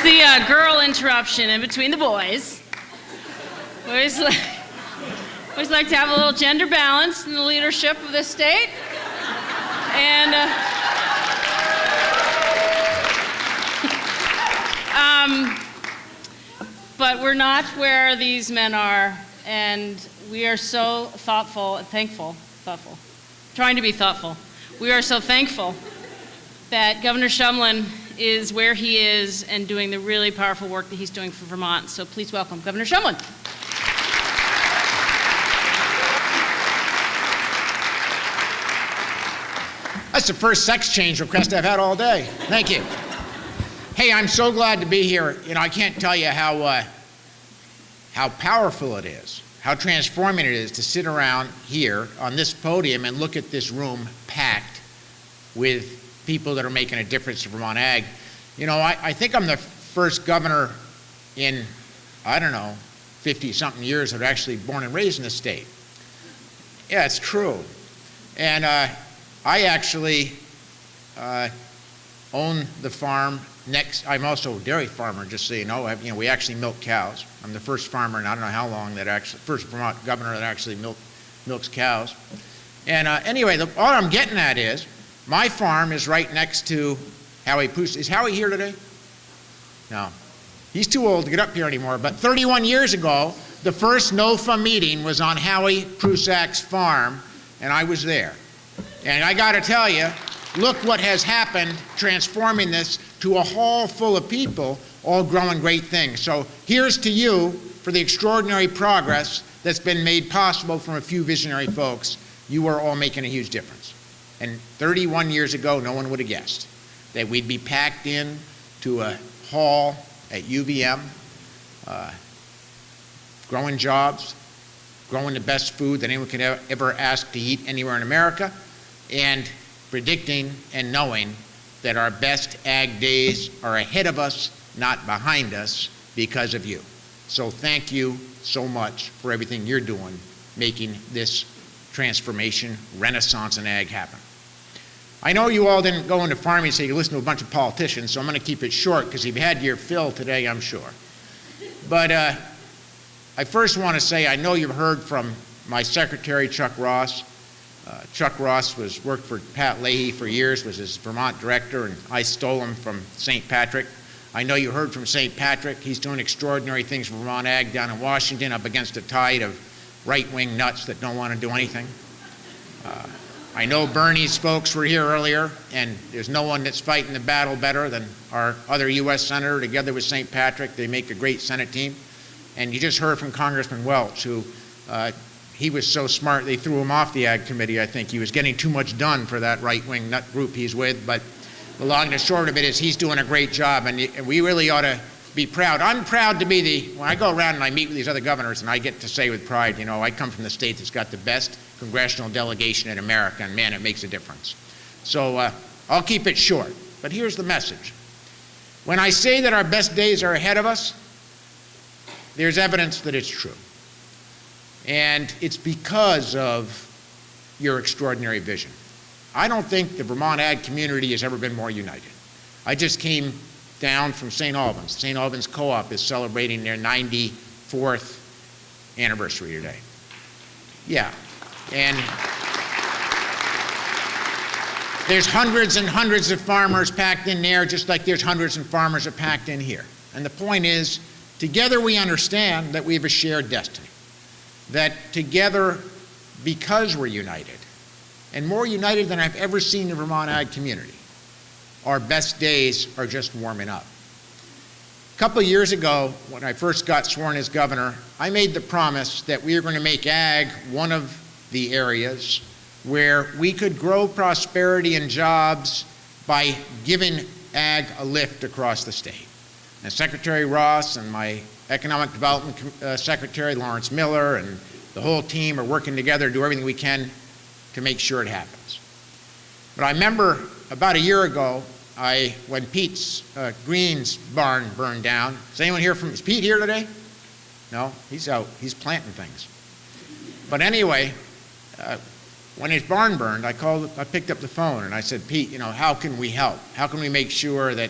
the girl interruption in between the boys. We always like to have a little gender balance in the leadership of this state. And but we're not where these men are, and we are so thankful, trying to be thoughtful. We are so thankful that Governor Shumlin is where he is and doing the really powerful work that he's doing for Vermont. So please welcome Governor Shumlin. That's the first sex change request I've had all day. Thank you. Hey, I'm so glad to be here. You know, I can't tell you how powerful it is, how transforming it is to sit around here on this podium and look at this room packed with people that are making a difference in Vermont ag. You know, I think I'm the first governor in, I don't know, 50-something years that are actually born and raised in this state. Yeah, it's true. And I actually own the farm next. I'm also a dairy farmer, just so you know. We actually milk cows. I'm the first farmer in I don't know how long that actually, first Vermont governor that actually milks cows. And anyway, all I'm getting at is, my farm is right next to Howie Prusak. Is Howie here today? No. He's too old to get up here anymore. But 31 years ago, the first NOFA meeting was on Howie Prusak's farm, and I was there. And I got to tell you, look what has happened, transforming this to a hall full of people all growing great things. So here's to you for the extraordinary progress that's been made possible from a few visionary folks. You are all making a huge difference. And 31 years ago, no one would have guessed that we'd be packed in to a hall at UVM, growing jobs, growing the best food that anyone could ever ask to eat anywhere in America, and predicting and knowing that our best ag days are ahead of us, not behind us, because of you. So thank you so much for everything you're doing, making this transformation, renaissance in ag happen. I know you all didn't go into farming so you could listen to a bunch of politicians, so I'm going to keep it short because you've had your fill today, I'm sure. But I first want to say I know you've heard from my secretary, Chuck Ross. Chuck Ross worked for Pat Leahy for years, was his Vermont director, and I stole him from St. Patrick. I know you heard from St. Patrick. He's doing extraordinary things for Vermont ag down in Washington, up against a tide of right-wing nuts that don't want to do anything. I know Bernie's folks were here earlier, and there's no one that's fighting the battle better than our other U.S. Senator together with St. Patrick. They make a great Senate team. And you just heard from Congressman Welch, who he was so smart they threw him off the Ag Committee, I think. He was getting too much done for that right-wing nut group he's with. But the long and the short of it is he's doing a great job, and we really ought to be proud. I'm proud to be when I go around and I meet with these other governors, and I get to say with pride, you know, I come from the state that's got the best congressional delegation in America, and man, it makes a difference. So I'll keep it short, but here's the message. When I say that our best days are ahead of us, there's evidence that it's true. And it's because of your extraordinary vision. I don't think the Vermont ag community has ever been more united. I just came down from St. Albans. St. Albans Co-op is celebrating their 94th anniversary today. Yeah, and there's hundreds and hundreds of farmers packed in there, just like there's hundreds of farmers are packed in here. And the point is, together we understand that we have a shared destiny. That together, because we're united, and more united than I've ever seen the Vermont ag community, our best days are just warming up. A couple of years ago, when I first got sworn as governor, I made the promise that we were going to make ag one of the areas where we could grow prosperity and jobs by giving ag a lift across the state. And Secretary Ross and my Economic Development Secretary, Lawrence Miller, and the whole team are working together to do everything we can to make sure it happens. But I remember about a year ago, when Pete's greens barn burned down. Is anyone here is Pete here today? No, he's out, he's planting things. But anyway, when his barn burned, I picked up the phone and I said, Pete, you know, how can we help? How can we make sure that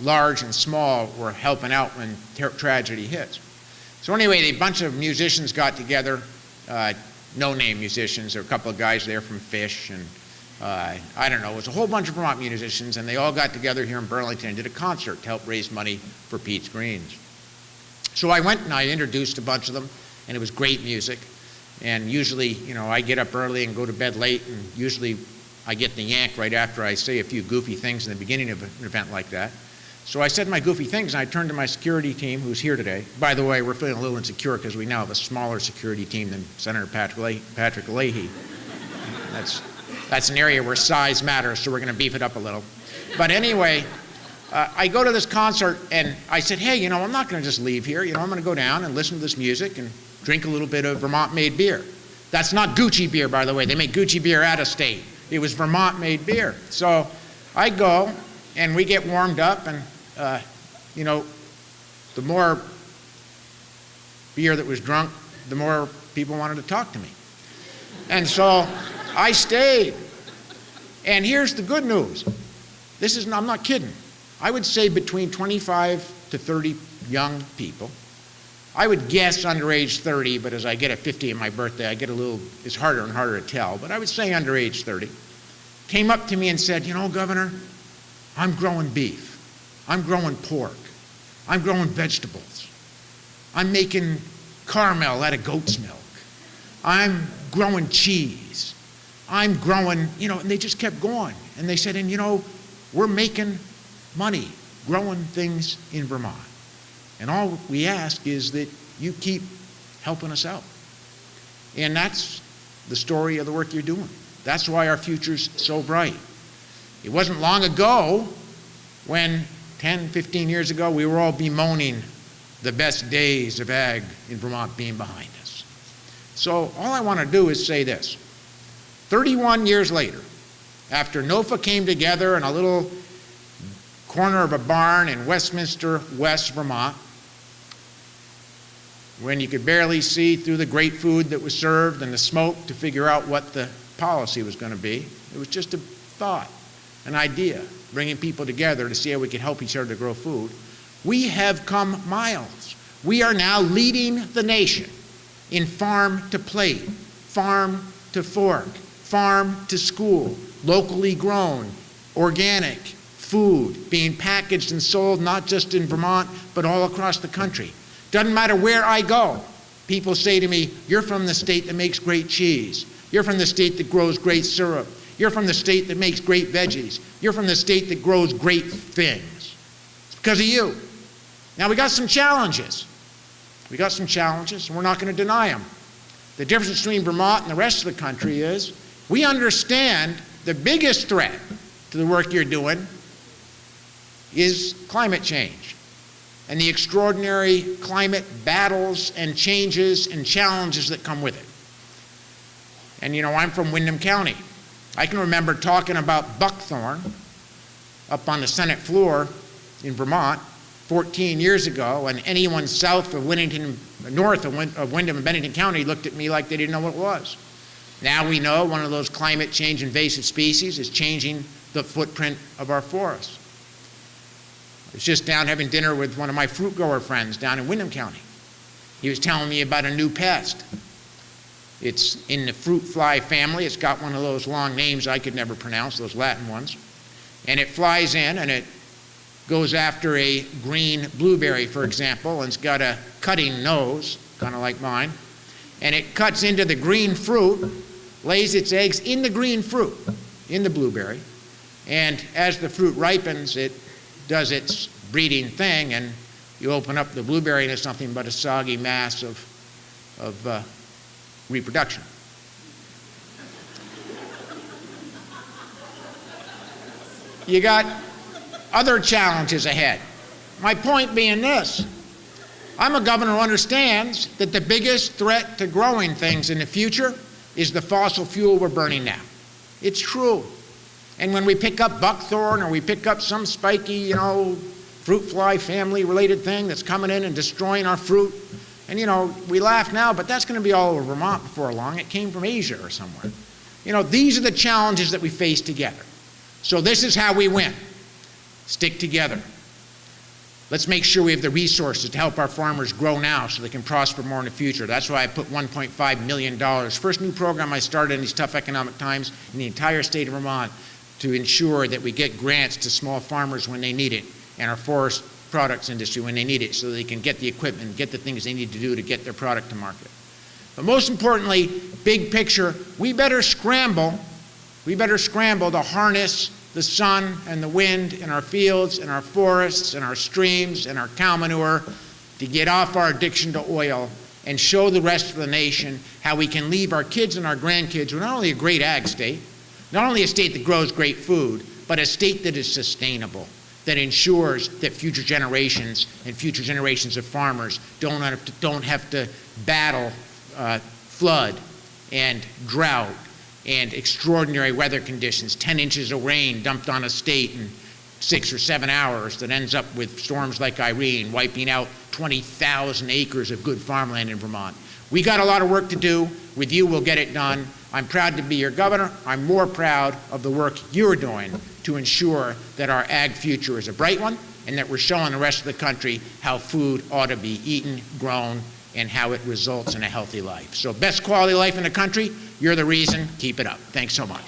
large and small, were helping out when tragedy hits. So anyway, a bunch of musicians got together, no-name musicians. There were a couple of guys there from Fish, and I don't know, it was a whole bunch of Vermont musicians, and they all got together here in Burlington and did a concert to help raise money for Pete's Greens. So I went and I introduced a bunch of them, and it was great music. And usually, you know, I get up early and go to bed late, and usually I get the yank right after I say a few goofy things in the beginning of an event like that. So I said my goofy things, and I turned to my security team, who's here today. By the way, we're feeling a little insecure because we now have a smaller security team than Senator Patrick Leahy. That's an area where size matters, so we're going to beef it up a little. But anyway, I go to this concert, and I said, hey, you know, I'm not going to just leave here. You know, I'm going to go down and listen to this music and drink a little bit of Vermont-made beer. That's not Gucci beer, by the way. They make Gucci beer out of state. It was Vermont-made beer. So I go, and we get warmed up, and, you know, the more beer that was drunk, the more people wanted to talk to me. And so I stayed. And here's the good news. I'm not kidding. I would say between 25 to 30 young people. I would guess under age 30, but as I get at 50 and my birthday, I get a little, it's harder and harder to tell, but I would say under age 30, came up to me and said, you know, Governor, I'm growing beef. I'm growing pork. I'm growing vegetables. I'm making caramel out of goat's milk. I'm growing cheese. I'm growing, you know, and they just kept going. And they said, and you know, we're making money growing things in Vermont. And all we ask is that you keep helping us out. And that's the story of the work you're doing. That's why our future's so bright. It wasn't long ago when 10, 15 years ago, we were all bemoaning the best days of ag in Vermont being behind us. So all I want to do is say this. 31 years later, after NOFA came together in a little corner of a barn in Westminster, West Vermont, when you could barely see through the great food that was served and the smoke to figure out what the policy was going to be. It was just a thought, an idea, bringing people together to see how we could help each other to grow food. We have come miles. We are now leading the nation in farm to plate, farm to fork, farm to school, locally grown, organic food being packaged and sold not just in Vermont, but all across the country. Doesn't matter where I go. People say to me, you're from the state that makes great cheese. You're from the state that grows great syrup. You're from the state that makes great veggies. You're from the state that grows great things. It's because of you. Now we got some challenges. We got some challenges, and we're not going to deny them. The difference between Vermont and the rest of the country is we understand the biggest threat to the work you're doing is climate change and the extraordinary climate battles and changes and challenges that come with it. And you know, I'm from Windham County. I can remember talking about buckthorn up on the Senate floor in Vermont 14 years ago, and anyone south of Winnington, north of Windham and Bennington County looked at me like they didn't know what it was. Now we know one of those climate change invasive species is changing the footprint of our forests. I was just down having dinner with one of my fruit grower friends down in Windham County. He was telling me about a new pest. It's in the fruit fly family. It's got one of those long names I could never pronounce, those Latin ones. And it flies in and it goes after a green blueberry, for example, and it's got a cutting nose, kind of like mine. And it cuts into the green fruit, lays its eggs in the green fruit, in the blueberry. And as the fruit ripens, it does its breeding thing, and you open up the blueberry and it's nothing but a soggy mass of reproduction. You got other challenges ahead. My point being this, I'm a governor who understands that the biggest threat to growing things in the future is the fossil fuel we're burning now. It's true. And when we pick up buckthorn or we pick up some spiky, you know, fruit fly family related thing that's coming in and destroying our fruit, and you know, we laugh now, but that's going to be all over Vermont before long. It came from Asia or somewhere. You know, these are the challenges that we face together. So this is how we win. Stick together. Let's make sure we have the resources to help our farmers grow now so they can prosper more in the future. That's why I put $1.5 million, first new program I started in these tough economic times in the entire state of Vermont, to ensure that we get grants to small farmers when they need it and our forest products industry when they need it, so they can get the equipment, get the things they need to do to get their product to market. But most importantly, big picture, we better scramble to harness the sun and the wind in our fields, in our forests, in our streams, in our cow manure, to get off our addiction to oil and show the rest of the nation how we can leave our kids and our grandkids with not only a great ag state, not only a state that grows great food, but a state that is sustainable, that ensures that future generations and future generations of farmers don't have to battle flood and drought and extraordinary weather conditions, 10 inches of rain dumped on a state in 6 or 7 hours that ends up with storms like Irene wiping out 20,000 acres of good farmland in Vermont. We got a lot of work to do. With you, we'll get it done. I'm proud to be your governor. I'm more proud of the work you're doing to ensure that our ag future is a bright one and that we're showing the rest of the country how food ought to be eaten, grown, and how it results in a healthy life. So best quality life in the country, you're the reason. Keep it up. Thanks so much.